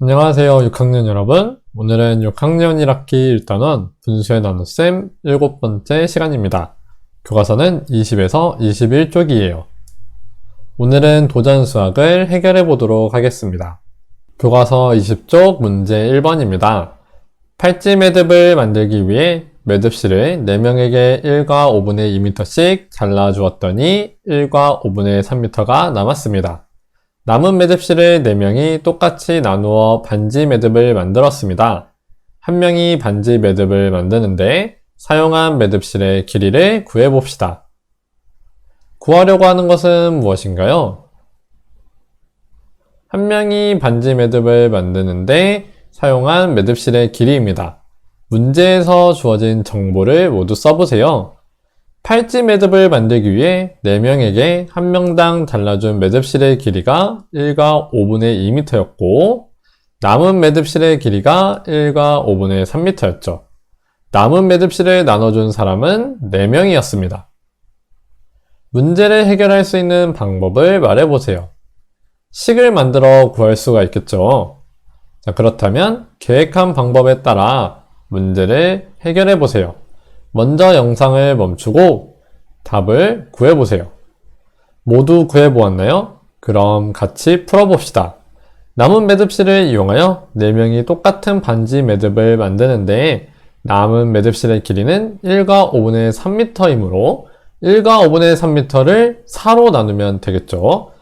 안녕하세요 6학년 여러분. 오늘은 6학년 1학기 1단원 분수의 나눗셈 7번째 시간입니다. 교과서는 20에서 21쪽이에요. 오늘은 도전수학을 해결해 보도록 하겠습니다. 교과서 20쪽 문제 1번입니다. 팔찌 매듭을 만들기 위해 매듭실을 4명에게 1과 5분의 2m씩 잘라주었더니 1과 5분의 3m가 남았습니다. 남은 매듭실을 4명이 똑같이 나누어 반지 매듭을 만들었습니다. 한 명이 반지 매듭을 만드는데 사용한 매듭실의 길이를 구해봅시다. 구하려고 하는 것은 무엇인가요? 한 명이 반지 매듭을 만드는데 사용한 매듭실의 길이입니다. 문제에서 주어진 정보를 모두 써보세요. 팔찌 매듭을 만들기 위해 4명에게 한 명당 잘라준 매듭실의 길이가 1과 5분의 2m였고 남은 매듭실의 길이가 1과 5분의 3m였죠. 남은 매듭실을 나눠준 사람은 4명이었습니다. 문제를 해결할 수 있는 방법을 말해보세요. 식을 만들어 구할 수가 있겠죠. 자, 그렇다면 계획한 방법에 따라 문제를 해결해보세요. 먼저 영상을 멈추고 답을 구해보세요. 모두 구해보았나요? 그럼 같이 풀어봅시다. 남은 매듭실을 이용하여 4명이 똑같은 반지 매듭을 만드는데 남은 매듭실의 길이는 1과 5분의 3m이므로 1과 5분의 3m를 4로 나누면 되겠죠.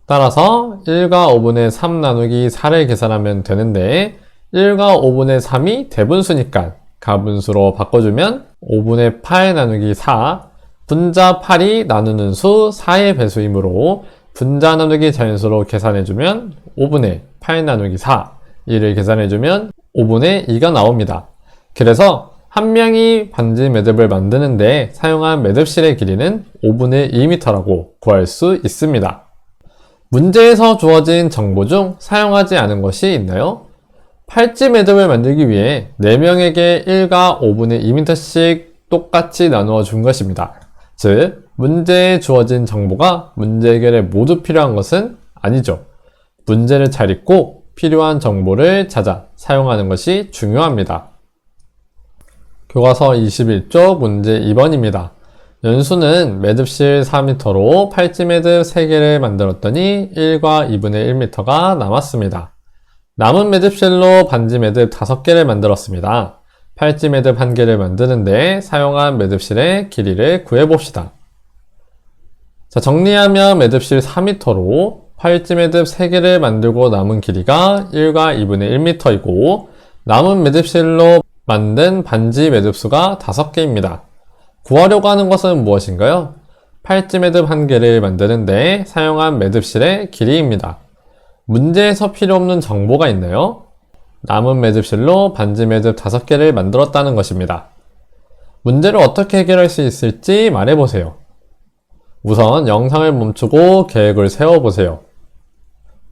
따라서 1과 5분의 3 나누기 4를 계산하면 되는데 1과 5분의 3이 대분수니까 가분수로 바꿔주면 5분의 8 나누기 4, 분자 8이 나누는 수 4의 배수이므로 분자 나누기 자연수로 계산해주면 5분의 8 나누기 4, 이를 계산해주면 5분의 2가 나옵니다. 그래서 한 명이 반지 매듭을 만드는데 사용한 매듭실의 길이는 5분의 2m라고 구할 수 있습니다. 문제에서 주어진 정보 중 사용하지 않은 것이 있나요? 팔찌 매듭을 만들기 위해 4명에게 1과 5분의 2m씩 똑같이 나누어 준 것입니다. 즉, 문제에 주어진 정보가 문제 해결에 모두 필요한 것은 아니죠. 문제를 잘 읽고 필요한 정보를 찾아 사용하는 것이 중요합니다. 교과서 21쪽 문제 2번입니다. 연수는 매듭실 4m로 팔찌 매듭 3개를 만들었더니 1과 2분의 1m가 남았습니다. 남은 매듭실로 반지 매듭 5개를 만들었습니다. 팔찌 매듭 1개를 만드는데 사용한 매듭실의 길이를 구해봅시다. 자, 정리하면 매듭실 4m로 팔찌 매듭 3개를 만들고 남은 길이가 1과 2분의 1m이고 남은 매듭실로 만든 반지 매듭 수가 5개입니다. 구하려고 하는 것은 무엇인가요? 팔찌 매듭 1개를 만드는데 사용한 매듭실의 길이입니다. 문제에서 필요 없는 정보가 있나요? 남은 매듭실로 반지 매듭 5개를 만들었다는 것입니다. 문제를 어떻게 해결할 수 있을지 말해보세요. 우선 영상을 멈추고 계획을 세워보세요.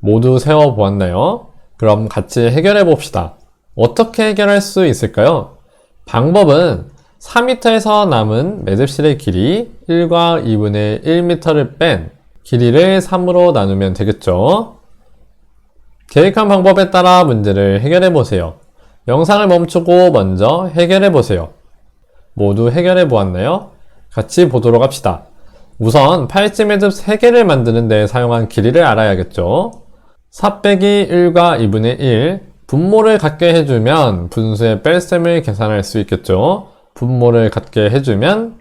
모두 세워보았나요? 그럼 같이 해결해봅시다. 어떻게 해결할 수 있을까요? 방법은 4m에서 남은 매듭실의 길이 1과 2분의 1m를 뺀 길이를 3으로 나누면 되겠죠. 계획한 방법에 따라 문제를 해결해보세요. 영상을 멈추고 먼저 해결해보세요. 모두 해결해보았나요? 같이 보도록 합시다. 우선 팔찌 매듭 3개를 만드는 데 사용한 길이를 알아야겠죠. 4 빼기 1과 2분의 1, 분모를 갖게 해주면 분수의 뺄셈을 계산할 수 있겠죠. 분모를 갖게 해주면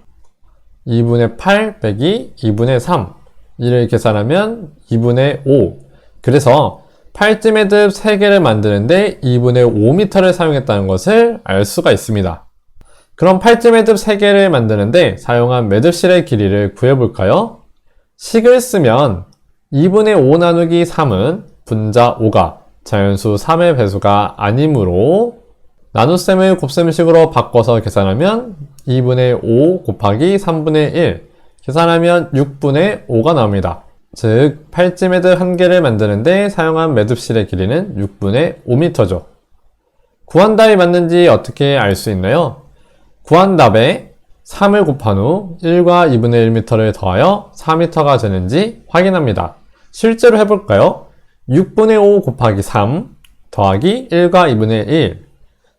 2분의 8 빼기 2분의 3, 이를 계산하면 2분의 5. 그래서 팔찌 매듭 3개를 만드는데 2분의 5m를 사용했다는 것을 알 수가 있습니다. 그럼 팔찌 매듭 3개를 만드는데 사용한 매듭실의 길이를 구해볼까요? 식을 쓰면 2분의 5 나누기 3은 분자 5가 자연수 3의 배수가 아니므로 나눗셈을 곱셈식으로 바꿔서 계산하면 2분의 5 곱하기 3분의 1, 계산하면 6분의 5가 나옵니다. 즉, 팔찌 매듭 1개를 만드는데 사용한 매듭실의 길이는 6분의 5m죠. 구한 답이 맞는지 어떻게 알 수 있나요? 구한 답에 3을 곱한 후 1과 2분의 1m를 더하여 4m가 되는지 확인합니다. 실제로 해볼까요? 6분의 5 곱하기 3, 더하기 1과 2분의 1.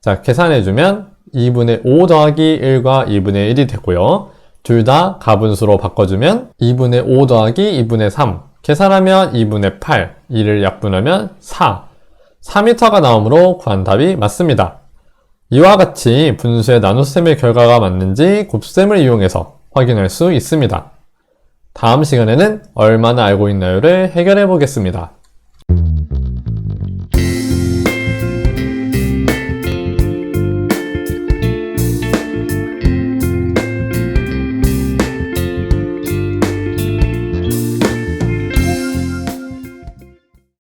자, 계산해주면 2분의 5 더하기 1과 2분의 1이 되고요. 둘 다 가분수로 바꿔주면 2분의 5 더하기 2분의 3. 계산하면 2분의 8. 2를 약분하면 4. 4m가 나오므로 구한 답이 맞습니다. 이와 같이 분수의 나눗셈의 결과가 맞는지 곱셈을 이용해서 확인할 수 있습니다. 다음 시간에는 얼마나 알고 있나요를 해결해 보겠습니다.